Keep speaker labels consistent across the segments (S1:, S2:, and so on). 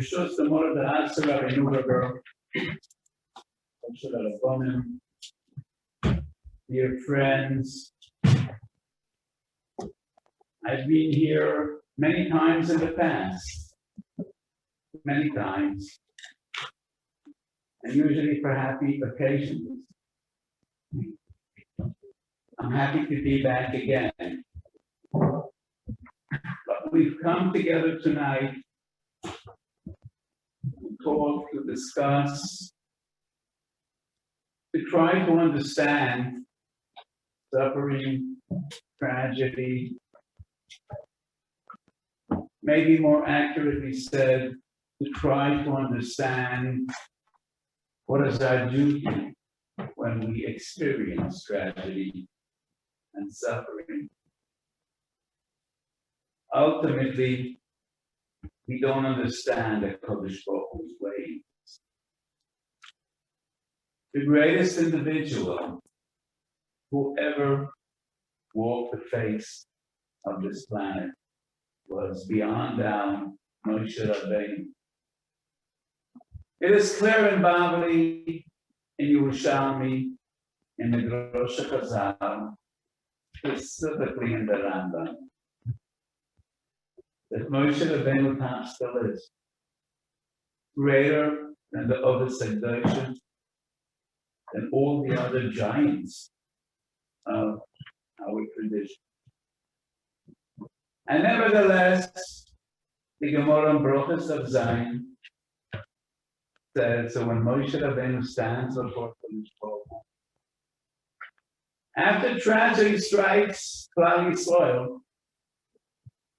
S1: Yeshua's the more of the answer of a new girl. Dear friends, I've been here many times in the past, many times, and usually for happy occasions. I'm happy to be back again. But we've come together tonight to talk, to discuss, to try to understand suffering, tragedy, maybe more accurately said, to try to understand what is our duty when we experience tragedy and suffering. Ultimately, we don't understand the Kodesh Baruch Hu's ways. The greatest individual who ever walked the face of this planet was beyond doubt Moshe Rabbeinu. It is clear in Bavli, in Yerushalmi, in the Grosh Chazal, specifically in the Rambam, that Moshe Rabbeinu tops the list, greater than the other Sekdoshim, than all the other giants of our tradition. And nevertheless, the Gemara in Brochus of Zion says, so when Moshe Rabbeinu stands before the Baruch Hu, after tragedy strikes cloudy soil,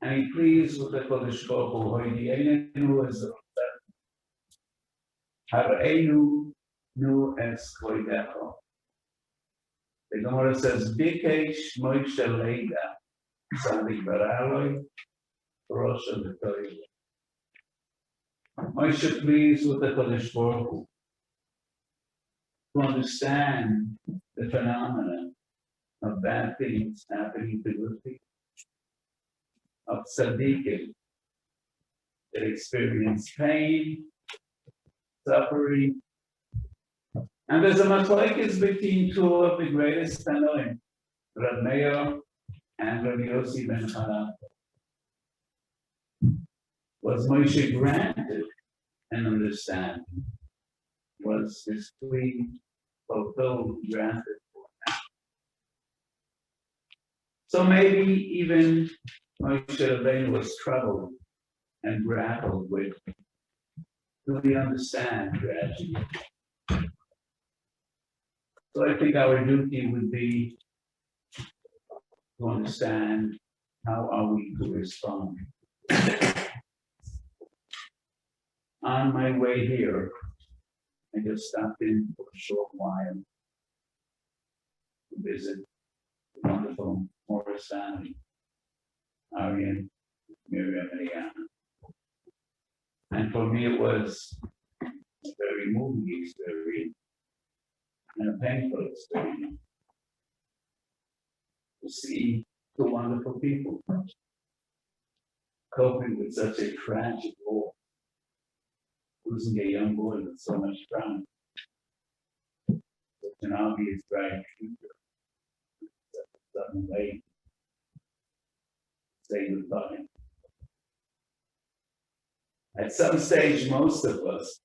S1: and he pleads with the Kodesh Baruch Hu, Hareinu nu es koidecho. The Gemara says, Bikesh Moshe Leida, Sadik Baraloi, Rosh Hashanah. Moshe pleads with the Kodesh Baruch Hu to understand the phenomena of bad things happening to good people, of tzaddikim that experience pain, suffering. And there's a machlokes between two of the greatest Tanoim, Rab Meir and Rabbi Yossi ben Chalal. Was Moshe granted an understanding? Was his plea fulfilled, granted for him? So maybe even Moshe Rabbeinu was troubled and grappled with, do we understand tragedy? So I think our duty would be to understand how are we to respond. On my way here, I just stopped in for a short while to visit the wonderful Morris family, Arian, Miriam, and Iana. And for me, it was a very moving experience and a painful experience to see two wonderful people coping with such a tragic war, losing a young boy with so much trauma, such an obvious bright future, such a sudden way to say goodbye. At some stage, most of us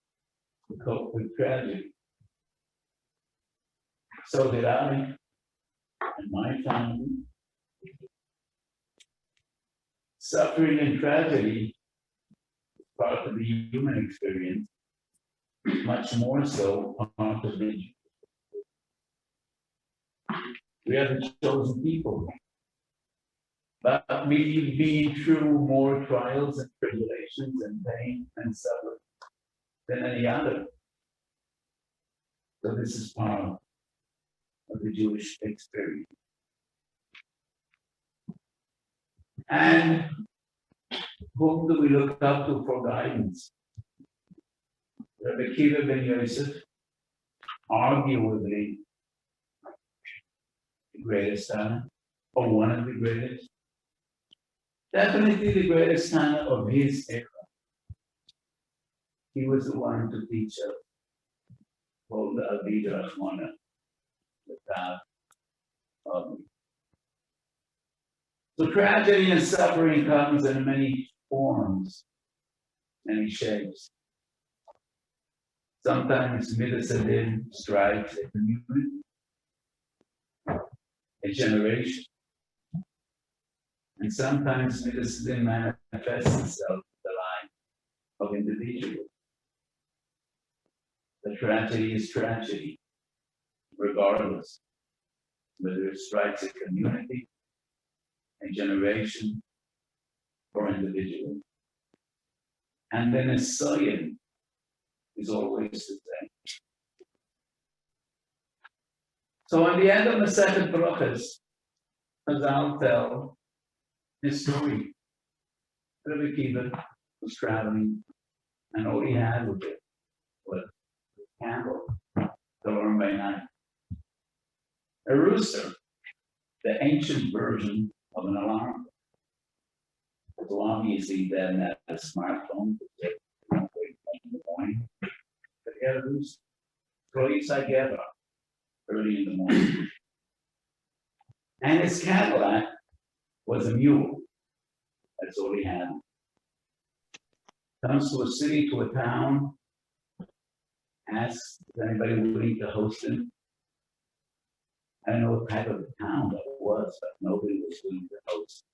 S1: cope with tragedy. So did I and my family. Suffering and tragedy is part of the human experience, much more so part of the we are the chosen people. But we've been through more trials and tribulations and pain and suffering than any other. So this is part of the Jewish experience. And whom do we look up to for guidance? Rabbi Akiva ben Yosef, arguably the greatest Tana, or one of the greatest. Definitely the greatest Tana of his era. He was the one to teach us. Called the Avida Mona, the path of me. So tragedy and suffering comes in many forms, many shapes. Sometimes Midasadim strikes a community, a generation. And sometimes Midasadim manifests itself in the life of individuals. The tragedy is tragedy, regardless whether it strikes a community, a generation, or individual. And then a sign is always the same. So at the end of the second brachas, Chazal tell his story. Rabbi Kiva was traveling, and all he had with it was a candle to learn by night. A rooster, the ancient version of an alarm. So obviously then had a smartphone that wake up in the morning. But he had a rooster. So he I get up early in the morning. And his Cadillac was a mule. That's all he had. Comes to a city, to a town, asks if anybody willing to host him. I don't know what type of town that was, but nobody was willing to host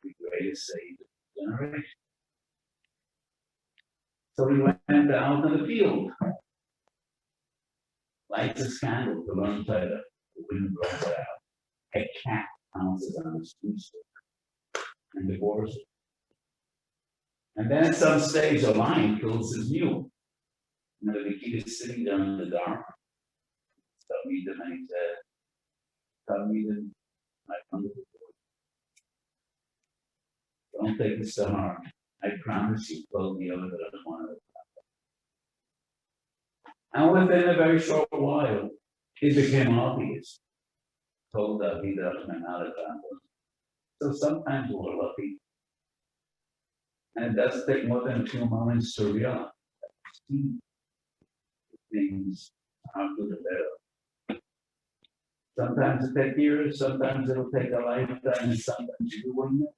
S1: the greatest sage of the generation. So he went out in the field, lights his candle to learn by the wind blows it out. A cat pounces on his tombstone and divorces it. And then at some stage, a lion kills his mule. And the kid is sitting down in the dark. So meet him, and he said, "Come meet him, I come to the door. Don't take this to heart. I promise you, told me over that I don't want to." And within a very short while, it became obvious. Told that he doesn't know. So sometimes we're lucky. And it does take more than a few moments to realize that things are good or better. Sometimes it takes years, sometimes it'll take a lifetime, and sometimes you will never.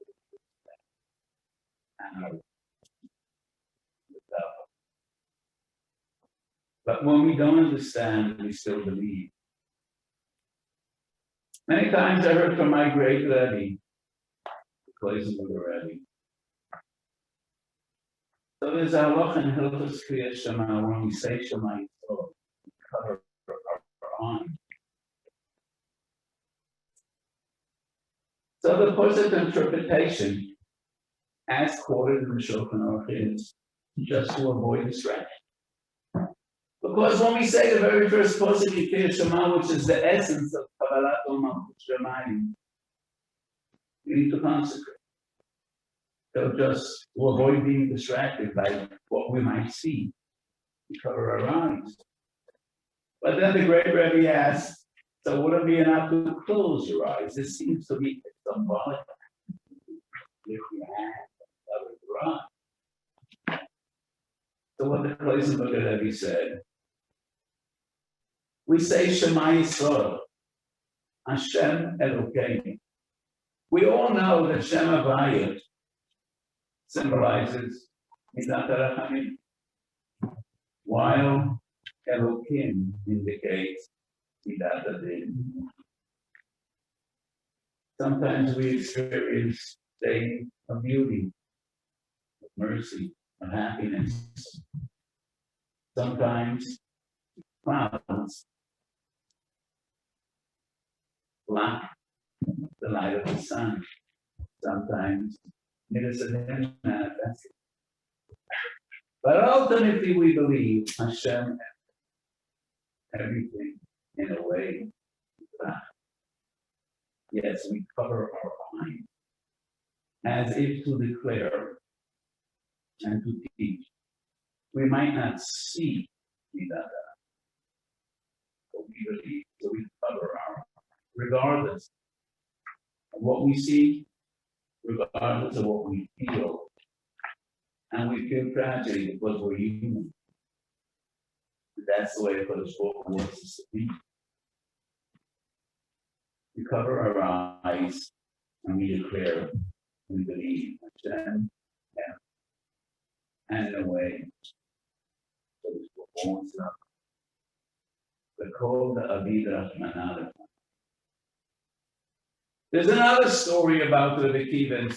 S1: But when we don't understand, we still believe. Many times I heard from my great Rebbe, the place of the Rebbe. So there's a halacha in Hilchos Kriyas Shema when we say Shema Yisrael, we cover our eyes. So the positive interpretation, as quoted in the Shulchan Aruch, is just to avoid distraction. Because when we say the very first positive Kriyas Shema, which is the essence of Kabbalat Malchut Shemayim, we need to consecrate. So just to avoid being distracted by what we might see, we cover our eyes. But then the great Rebbe asks, so would it be enough to close your eyes? This seems to be symbolic. Lift your hand and cover your eyes. So what the place of the Rebbe said, we say Shema Yisrael, Hashem Elokeinu. We all know that Shem Havayah symbolizes Midat HaRachamim, while Elokim indicates Midat HaDin. Sometimes we experience a state of beauty, of mercy, of happiness. Sometimes clouds block the light of the sun. Sometimes it is a manifest. But ultimately we believe Hashem everything in a way. Yes, we cover our eyes as if to declare and to teach. We might not see Midada, but we believe, so we cover our eyes, regardless of what we see, regardless of what we feel. And we feel tragedy because we're human. That's the way the Baruch wants us to be. We cover our eyes and we declare, we believe, Hashem, and in a way, the call the Avida Manada. There's another story about the Kiva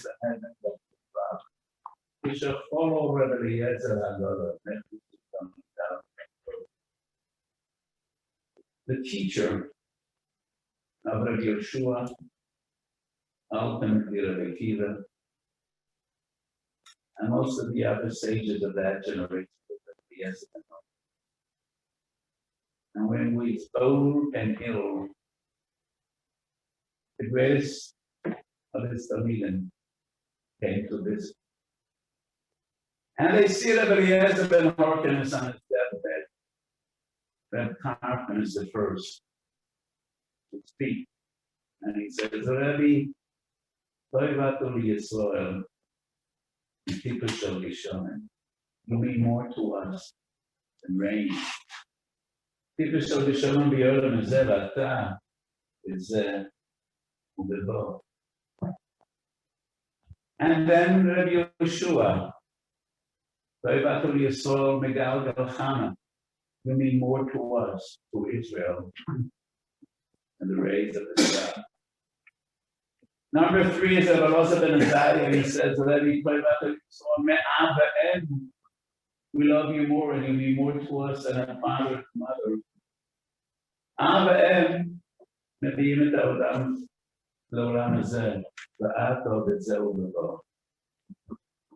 S1: we shall follow Rabbi Eliezer the teacher of Rabbi Yeshua, ultimately Rabbi Kiva, and most of the other sages of that generation. And when we old and ill, the greatest of his Talmidim came to visit. And they see Rabbi Eliezer ben Horkinus on his deathbed. Reb Tarfon is the first to speak. And he says, Rabbi, Toivatul Yisrael, people shall be shown. You'll be more to us than rain. People shall be shown beyond the Zevata is the bow. And then Rabbi Yeshua, Toivatul Yisrael Megal Galchana. You mean more to us, to Israel, and the rays of the sky. Number 3 is Rabbi Elazar ben Azariah. He says, we love you more, and you mean more to us than our father and mother.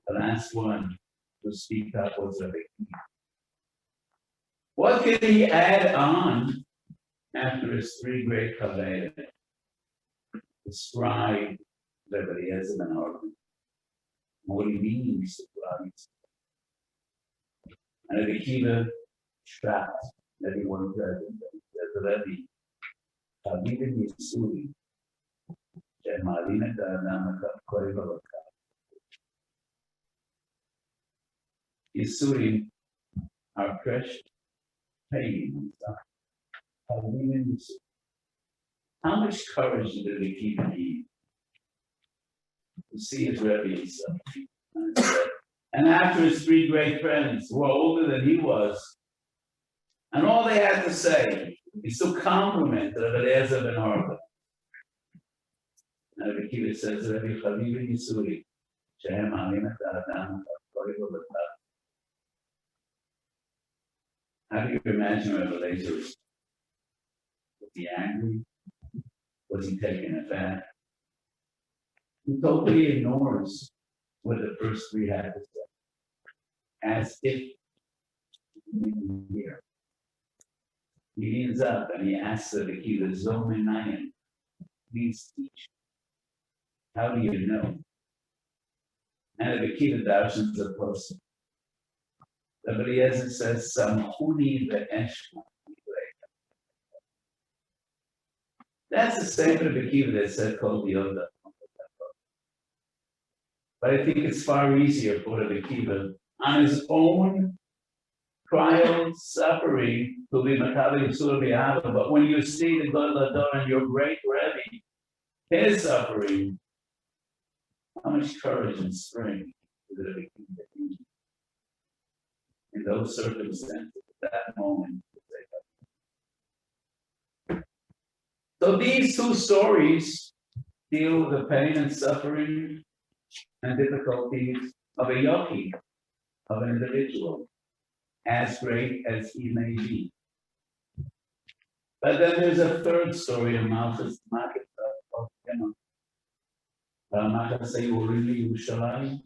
S1: The last one to speak up was Rabbi Kiva. What can he add on after his 3 great kavod? Describe Rabbi Eliezer ben Horkinus, what he means to Christ. And Rabbi Kiva trapped everyone present. He says, Rabbi, Chavivim Yisuri, She'malim et ha'adam ha'kol v'vakar. Yisuri are precious. Pain. How much courage did Rabbi Kiva need to see his Rebbe suffering? And after his 3 great friends who were older than he was, and all they had to say is to compliment Rabbi Eliezer ben Horkinus. And Rabbi Kiva says, Rabbi Chavivim Yisuri, Shehem Alim et ha'adam ha'kol v'vakar. How do you imagine Rabbi Eliezer? Was he angry? Was he taken aback? He totally ignores what the first 3 had to say, as if he didn't hear. He leans up and he asks Rabbi Kiva, Zomenayan, please teach. How do you know? And Rabbi Kiva darshans the person. Rabbi Eliezer says, Samchuni ve'eshma. That's the same Rabbi Kiva that said, Kol Yoda. But I think it's far easier for Rabbi Kiva on his own trial, suffering, to be Makabe Yisur B'Yahava. But when you see the God Lador and your great Rebbe, his suffering, how much courage and strength did Rabbi Kiva need in those circumstances at that moment? So these 2 stories deal with the pain and suffering and difficulties of a yogi, of an individual, as great as he may be. But then there's a 3rd story of Malchus of Malchus Sayurim Yerushalayim.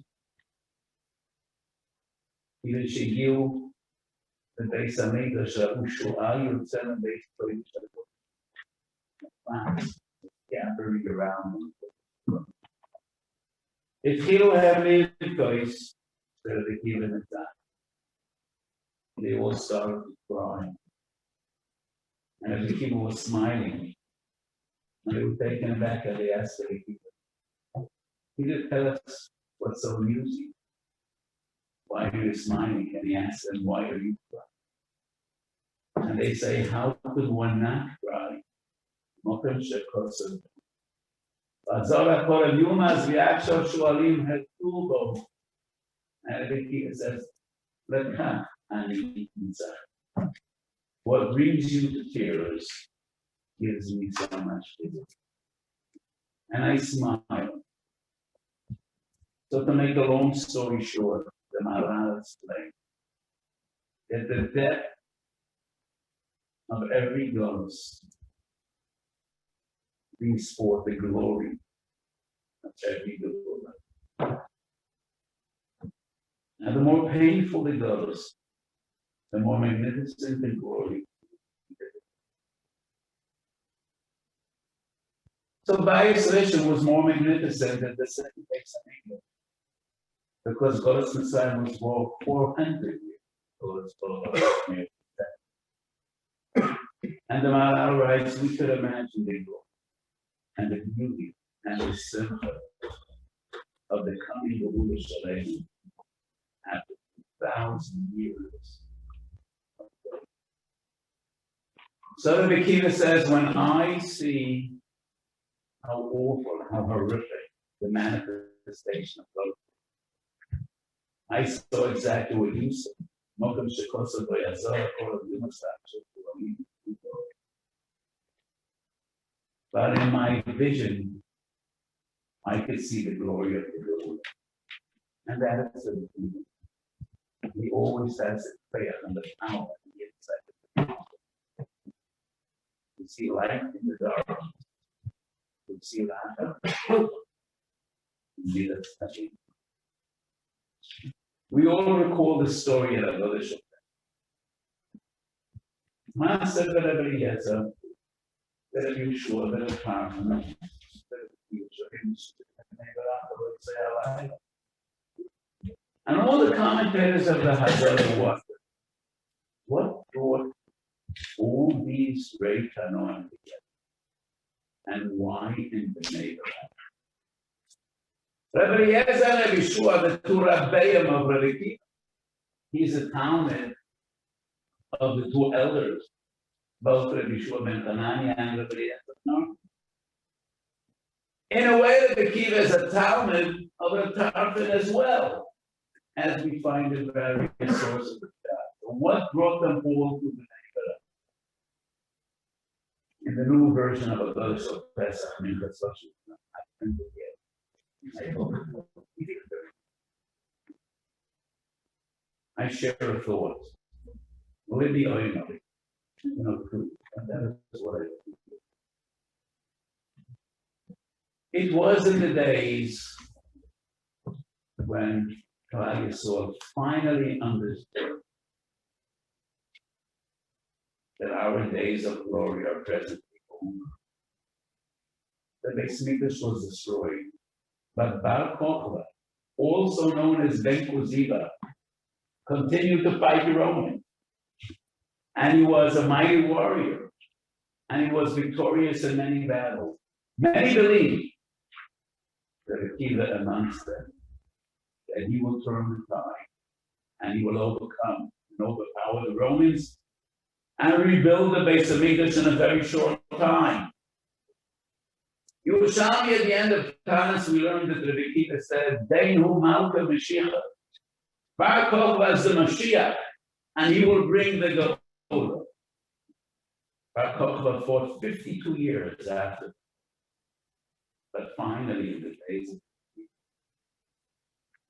S1: Even שהגיעו לבית המקדש, ראו שואה יוצא מבית קודש. Gathering around them. If he will have made a choice, instead of the given a time, they all started crying. And if the people was smiling, and they were taken aback and they asked the people, he did tell us what's so amusing. Why are you smiling? And he asks them, why are you crying? And they say, how could one not cry? Mokem shekosev. V'azora kol yumas v'yachshav shualim hetubo. And it says, lekach ani nitzach. What brings you to tears gives me so much joy. And I smile. So to make a long story short, the Maharal explained that the depth of every ghost brings forth the glory of every glory. And the more painful it goes, the more magnificent the glory. So Weiss was more magnificent than the second case of England, because God's Messiah was for 400 years. And the Maharal writes, we could imagine the glory and the beauty and the simcha of the coming of Yerushalayim after 2,000 years. So the Kiva says, when I see how awful, how horrific the manifestation of God, I saw exactly what you said. But in my vision, I could see the glory of the Lord. And that is the thing. He always has it prayer and the power on the inside of the power. You see light in the dark. You see laughter. You see the study. We all recall the story of the Lord. Master Bergenfield, that Yeshua, that is powerful. And all the commentators of the Haggadah wondered, what brought all these great anointing together? And why in the neighborhood? Rabbi Yezan and Yeshua, the two Rabbeim of Rabbi Kiva, he's a Talmud of the two elders, both Rabbi Yeshua ben Hanania and Rabbi Yezan. In a way, Rabbi Kiva is a Talmud of a Tarfin as well, as we find in various sources of that. So what brought them all to the neighborhood? In the new version of a verse of Pesach, I mean, that's such a I printed yet. I share a thought. With the oil, truth. And that is what I do. It was in the days when Yeshua finally understood that our days of glory are presently over. The Beis Mikdash was destroyed, but Bar Kokhba, also known as Ben Kuziba, continued to fight the Romans. And he was a mighty warrior, and he was victorious in many battles. Many believe that Akiva amongst them, that he will turn the tide, and he will overcome and overpower the Romans, and rebuild the Beis Mikdash in a very short time. Yerushalmi, at the end of Tanis, we learned that Rabbi Kiva said, Deinu Malka Mashiach. Bar Kokhba is the Mashiach, and he will bring the Geulah. Bar Kokhba fought 52 years after. But finally, in the days of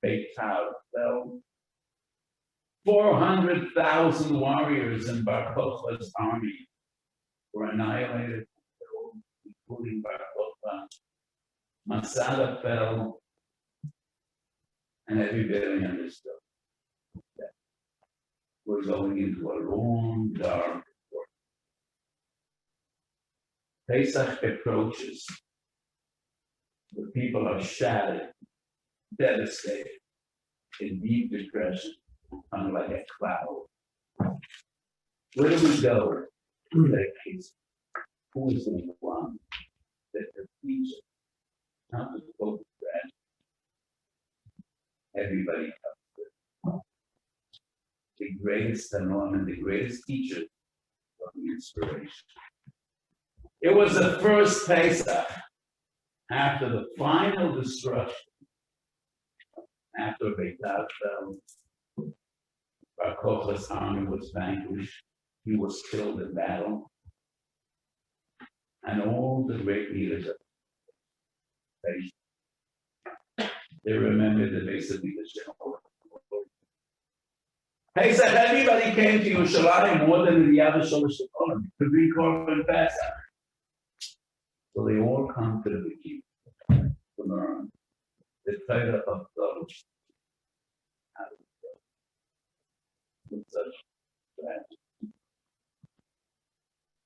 S1: Beit Tower fell. 400,000 warriors in Bar Kokhba's army were annihilated, including Bar Kokhba. Masada fell, and everybody understood that we're going into a long, dark war. Pesach approaches. The people are shattered, devastated, in deep depression, kind of like a cloud. Where do we go? Who is the one that defeats it? Not the boat that everybody comes with. the greatest Tanoim and the greatest teacher of the inspiration. It was the first Pesach after the final destruction, after Beitar fell, Bar Kocha's army was vanquished, he was killed in battle, and all the great leaders of they remembered the basic leadership. Pesach, everybody came to Yerushalayim more than the other Sholosh Shikolim to be Korban Pesach. So they all come to the Bekim to learn the Torah of those. With such strategy.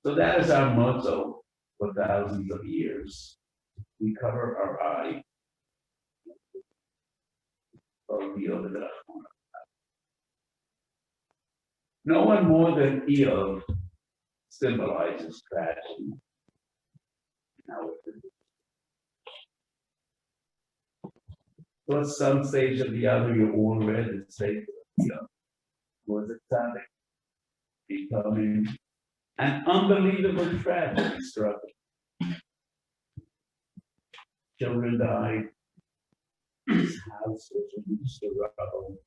S1: So that is our motto for thousands of years. We cover our eye. No one more than Eov symbolizes tragedy. So at some stage or the other, you all read the statement of Eov. Was it tzaddik becoming an unbelievable tragedy struck him. Children died. His house was reduced to rubble.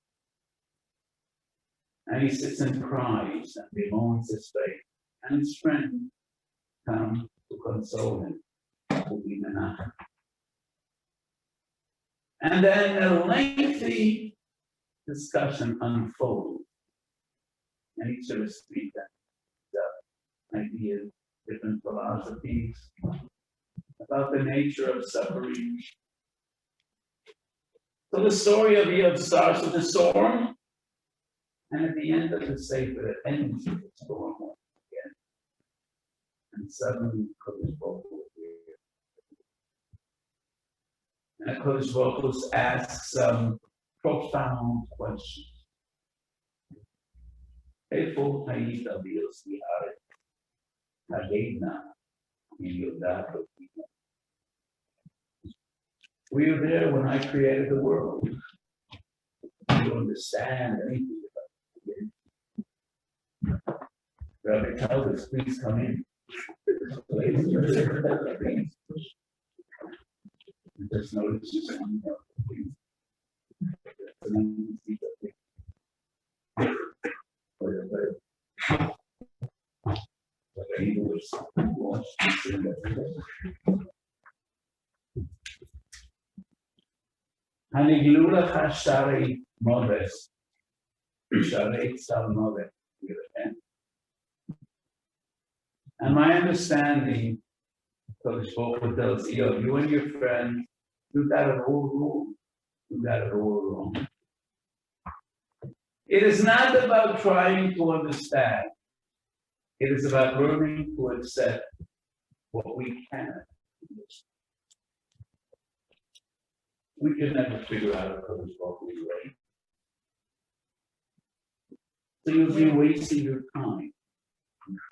S1: And he sits and cries and bemoans his fate. And his friend come to console him. And then a lengthy discussion unfolds. And each of us speak that ideas, different philosophies about the nature of suffering. So the story of Eov starts with a storm, and at the end of the Sefer, it ends with a storm once again. And suddenly, Kodesh Baruch Hu appears. And Kodesh Baruch Hu asks some profound questions. Eifo hayita b'yossi haaretz, hagedna miyodat otita. Were you there when I created the world? Do you understand anything about it? Rabbi Talbot, please come in. Please. Just notice you saying, please. הנגלו לך שערי מובס, שערי צל מובס, and my understanding, Kodesh Baruch Hu tells Eov, you and your friends, you got it all wrong. You got it all wrong. It is not about trying to understand. It is about learning to accept what we cannot understand. We can never figure out a Kodesh Baruch Hu way. So you'll be wasting your time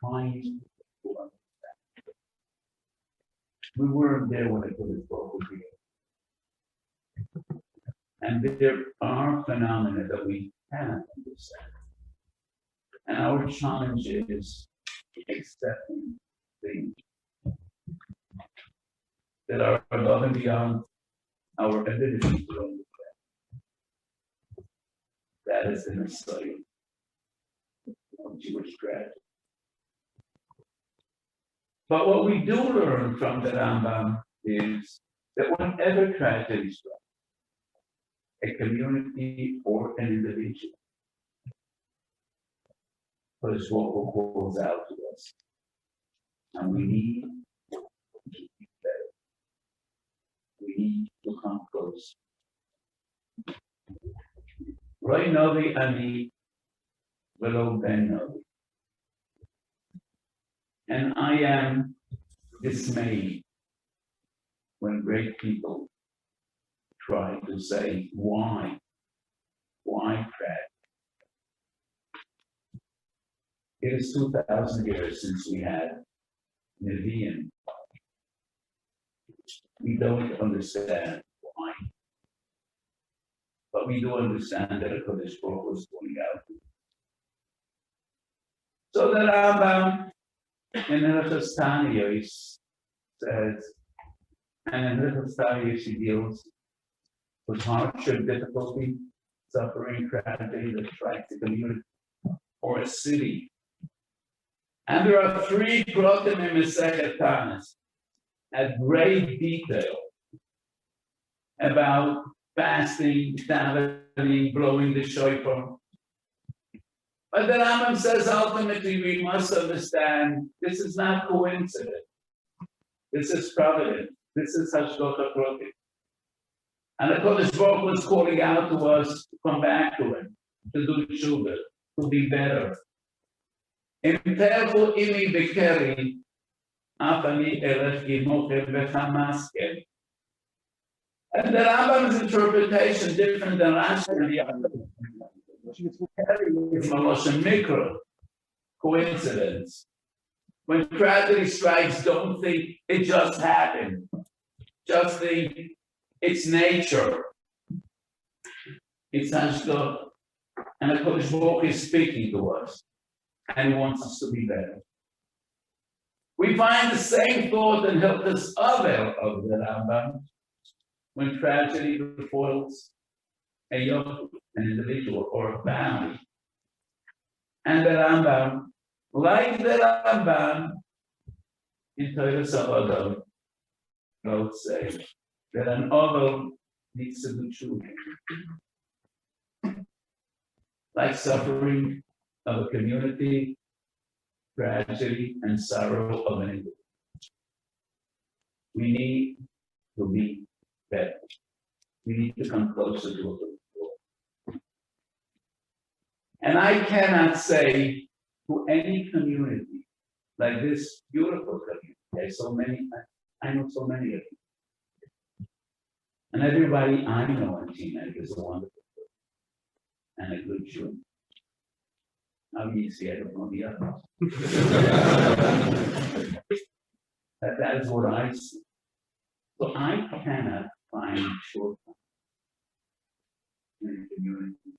S1: trying to understand. We weren't there when it Kodesh Baruch Hu began. And there are phenomena that we cannot understand. And our challenge is accepting things that are above and beyond our ability to understand. That is the Messiah of Jewish tragedy. But what we do learn from the Rambam is that whenever tragedy strikes, a community or an individual, but it's what calls out to us. And we need to be better. We need to come close. Right Novi Ani Velo Ben Novi. And I am dismayed when great people try to say, why tragedy? It is 2,000 years since we had Nevi'im. We don't understand why. But we do understand that a Kodesh Baruch Hu is going out So the Rambam in Hilchos Taniyos says, and in Hilchos Taniyos he deals with hardship, difficulty, suffering, tragedy that strikes a community or a city. And there are 3 protim in Masechet Tanis at great detail about fasting, davening, blowing the shofar. But the Rambam says ultimately we must understand this is not coincidence. This is providence. This is Hashgacha Pratit. And the Kodesh Baruch was calling out to us to come back to Him, to do tshuva, to be better. Imperfu imi bekeri, afani elech gimocher v'chamasken. And the Rambam's interpretation different than Rashi and the other. It's Maloshem Mikra, coincidence. When tragedy strikes, don't think it just happened. Just think it's nature. It's Hashgacha. And the Kodesh Baruch is speaking to us. And He wants us to be better. We find the same thought in Hilchos Avel of the Rambam. When tragedy befalls a young, an individual, or a family. And the Rambam, like the Rambam in Toras Avodot, both say that an Avel needs to do tshuva. Like suffering of a community, tragedy, and sorrow of an individual. We need to be better. We need to come closer to it. And I cannot say to any community like this beautiful community, there's so many, I know so many of you. And everybody I know in Teaneck is a wonderful person and a good Jew. Obviously, I don't know the others. That is what I see. So I cannot find shortcuts in a community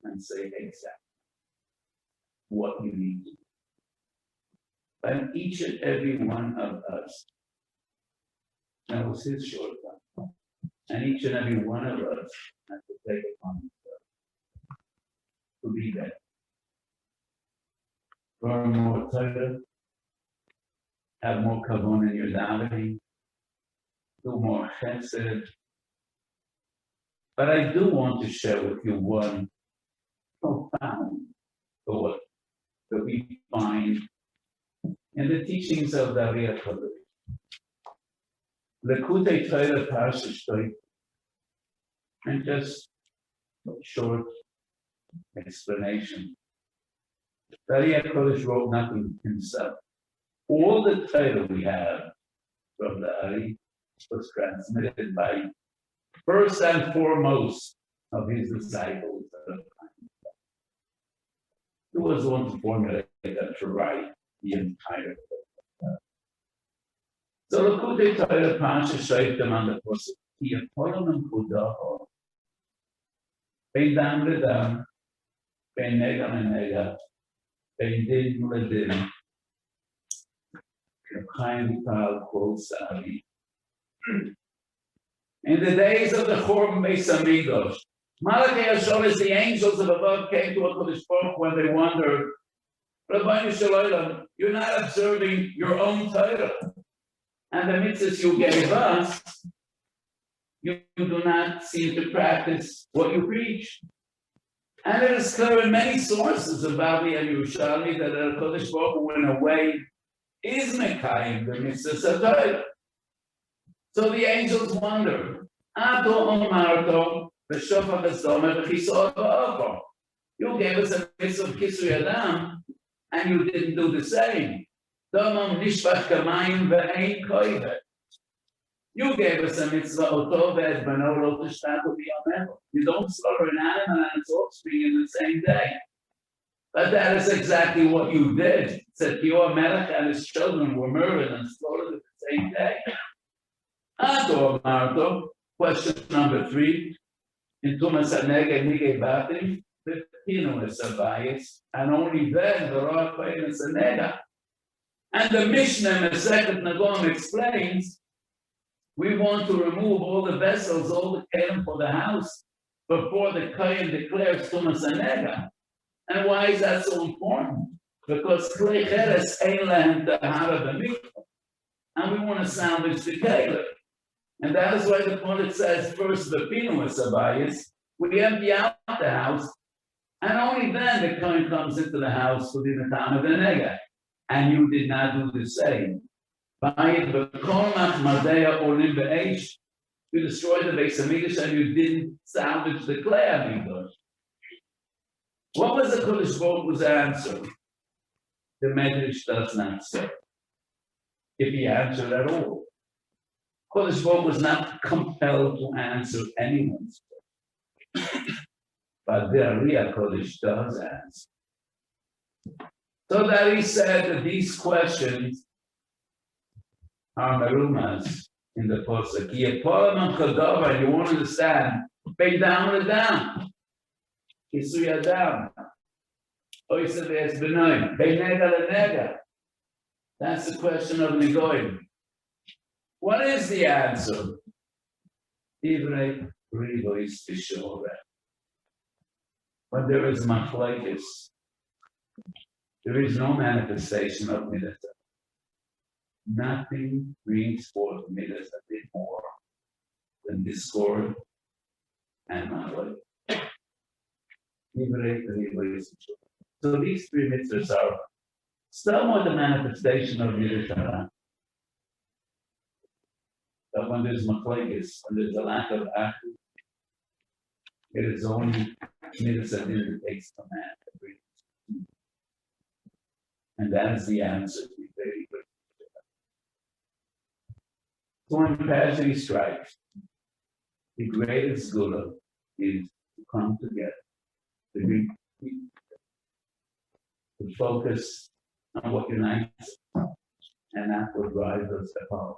S1: and say exactly what you need to do. But each and every one of us knows his shortcut. And each and every one of us has to take it on himself to be better. Learn more Torah, have more kavon in your davening, do more chesed. But I do want to share with you one profound thought that we find in the teachings of the Ari HaKadosh. Lekutei Torah Parsha Shtoit, and just a short explanation. The Ari HaKadosh wrote nothing himself. All the Torah we have from the Ari was transmitted by first and foremost of his disciples. He was the one to formulate that to write the entire Torah. So the Lekutei Torah Parsha Shoftim on the Pasuk Yipolem Kudaho Ben Dam Ledam Ben Nega Menega Ben Din Ledin Chaim Vital Kol Sari. In the days of the Churban Beis Hamikdash, Malachi Hashem, the angels of above came to HaKadosh Baruch when they wondered, Rabbeinu Shalom, you're not observing your own Torah. And the mitzvahs you gave us, you do not seem to practice what you preach. And it is clear in many sources of Bavli and Yerushalmi that the HaKadosh Baruch Hu, in a way, is mekayim the mitzvahs of Torah. So the angels wonder, Ato Omarto, V'shofar v'zomer v'chisor v'ofar. You gave us a mitzvah of Kisui Adam, and you didn't do the same. Domam nishvach kamayim v'ein koivet. You gave us a mitzvah oto v'ed b'no lo tishtatu b'yamecho. You don't slaughter an animal and its offspring in the same day. But that is exactly what you did. It said Yoam Melech and his children were murdered and slaughtered at the same day. Question number 3. In Tumas Haneged Nigei Batim, the is a bias, and only then the Rav is a nega. And the Mishnah in the second Nagom explains, we want to remove all the vessels, all the kelim for the house before the Kohen declares Tumas a nega. And why is that so important? Because Klei Cheres ain't lehem tahara b'mikvah, and we want to salvage the kelim. And that is why the Polit says first the Pinu is a bias. We empty out the house, and only then the Kohen comes into the house within the time of the nega. And you did not do the same. You destroyed the Beis Hamikdash and you didn't salvage the Klei Hamikdash. What was the Kodesh Baruch Hu's answer? The Medrash does not say. If he answered at all. Kodesh Baruch was not compelled to answer anyone's question. But the Ariya Kodesh does answer. So that he said that these questions are merumas in the Pasuk. You want to understand, pay down or down. Kisuya down. Oisa there's benign. Pay nega le nega. That's the question of Negoim. What is the answer? Ivrei rivois tishore. When there is machlekes, there is no manifestation of midas. Nothing brings forth midas a bit more than discord and machlekes. So these three mitzvahs are somewhat the manifestation of midas. But when there's machlekes, when there's a lack of action, it is only midas that takes command. And that is the answer. So when tragedy strikes, the greatest gula is to come together, to focus on what unites, and that will drive us apart.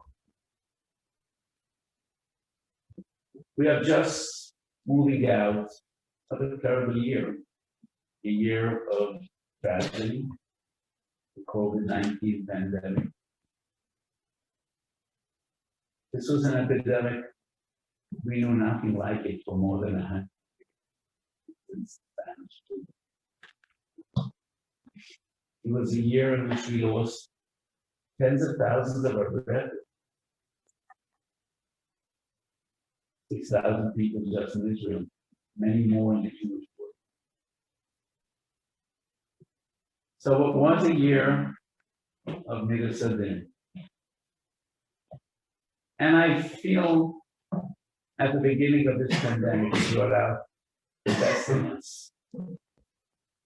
S1: We are just moving out of a terrible year, a year of tragedy, the COVID-19 pandemic. This was an epidemic. We knew nothing like it for more than 100 years. It was a year in which we lost tens of thousands of our brethren. 6,000 people just in Israel, many more in the Jewish world. So it was a year of Midas Adin. And I feel at the beginning of this pandemic, it brought out the best in us.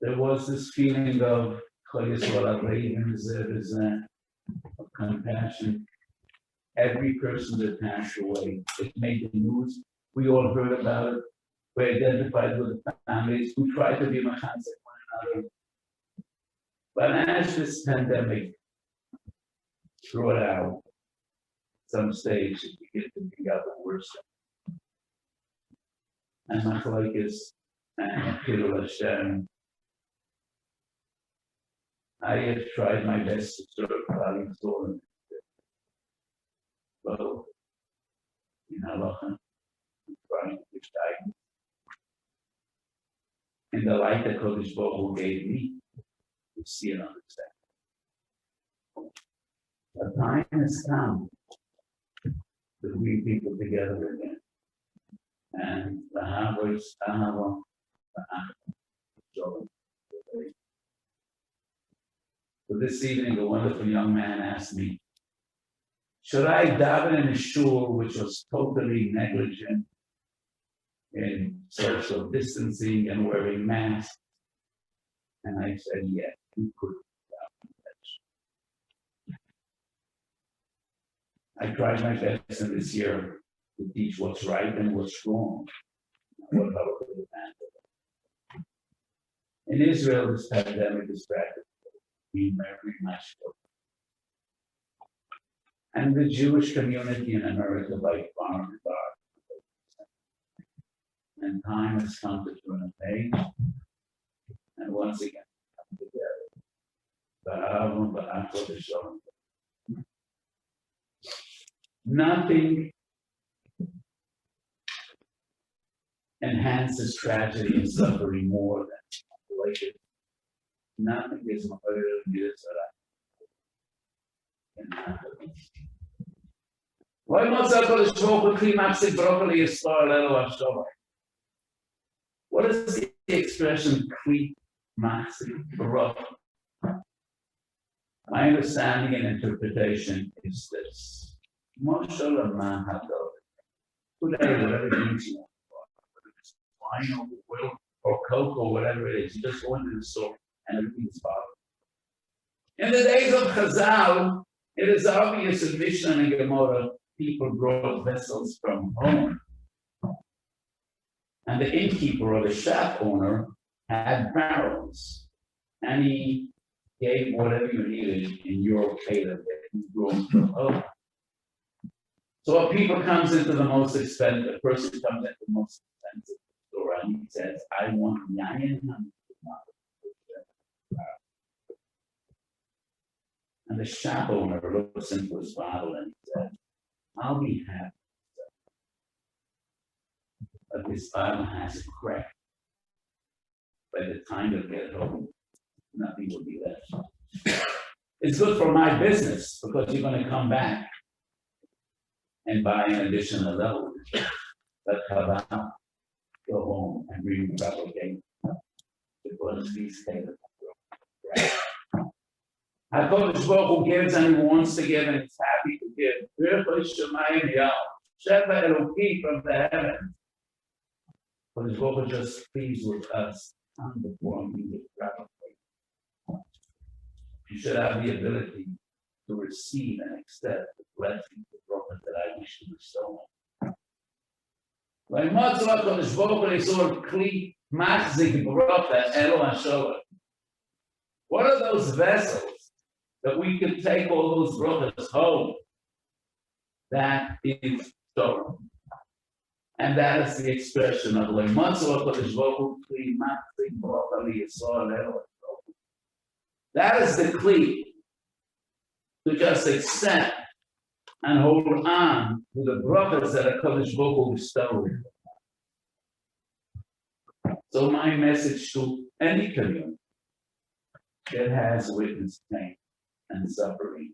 S1: There was this feeling of compassion. Every person that passed away, it made the news. We all heard about it. We identified with the families. We tried to be machazek one another. But as this pandemic brought out some stage, it began to bring out the worst. And machlekes and Chilul Hashem. I have tried my best to serve Klal Yisrael. Well, in halacha, trying to give guidance. In the light that Kodesh Baruch Hu gave me, to see and understand. The time has come to bring people together again. And the harvest, So this evening, a wonderful young man asked me, should I daven in a shul which was totally negligent in social distancing and wearing masks? And I said, yes, you could daven in that shul. I tried my best in this year to teach what's right and what's wrong. What about the pandemic? In Israel, this pandemic is practically being very much. And the Jewish community in America by far and large. And time has come to turn a page. And once again, come together. Nothing enhances tragedy and suffering more than population. Nothing is more than this that I can happen. Why must I go to smoke climaxing broccoli is far little story? What is the expression climaxing broccoli? My understanding and interpretation is this. Mashallah man had whatever it means you want, whether it's wine or oil or coke or whatever it is, you just go into the store and everything is bottled. In the days of Chazal, it is obvious in Mishnah and Gemara, people brought vessels from home. And the innkeeper or the shop owner had barrels. And he gave whatever you needed in your cater that you brought from home. So a people comes into the most expensive, a person comes into the most expensive store and he says, I want yayin. And the shop owner looks into his bottle and he says, I'll be happy. But this bottle has a crack. By the time you get home, nothing will be left. It's good for my business because you're going to come back and buy an additional level. But how about go home and replicate because these things are HaKadosh Baruch Hu gives and he wants to give and he's happy to give. Shefa Eloki from the heavens. HaKadosh Baruch Hu just pleased with us on the form we would replicate. You should have the ability to receive and accept the blessing of the prophet that I wish to bestow on. When Matzah HaKadosh Baruch Hu is all kli machzik bracha elo hasholah. What are those vessels that we can take all those brothers home? That is Torah. And that is the expression of when Matzah HaKadosh Baruch Hu kli machzik bracha liyisrael elo hasholah. That is the kli. To just accept and hold on to the brothers that HaKadosh Baruch Hu bestowed. So my message to any community that has witnessed pain and suffering,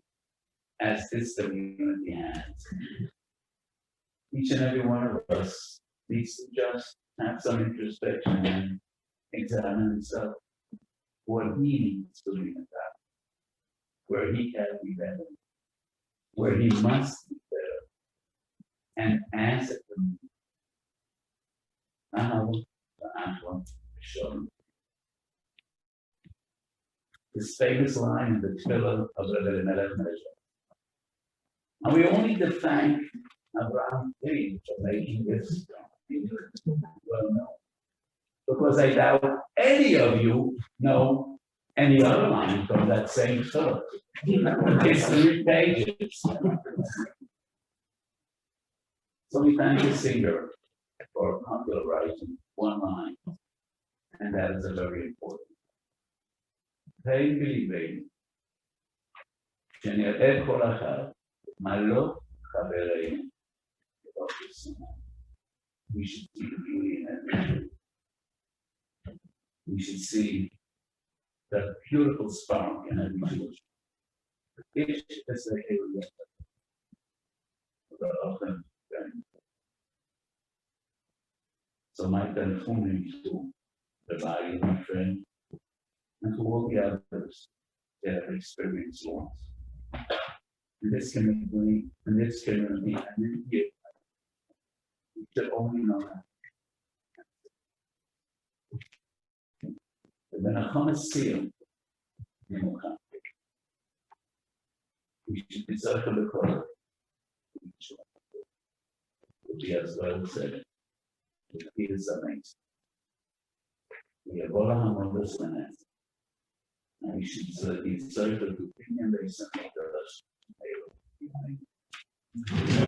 S1: as this community has, each and every one of us needs to just have some introspection and examine himself what he needs to be about. Where he can be better, where he must be better, and ask him. This famous line in the Tefillah of Rebbe Melech Moshe. And we only to thank Abraham for making this well known. Because I doubt any of you know any other line from that same Torah. It's 3 pages. So we thank the singer for popularizing one line, and that is a very important. Hey, baby. We should see the beauty in everything. We should see that beautiful spark in every Jewish. So my telephone to the body, my friend, and to all the others that have experienced loss. In this community, and in here, we should only know that. When I come and see him, he will come. We should encircle the color. He as well said, it is amazing. We have all our mothers and we should encircle the opinion based on the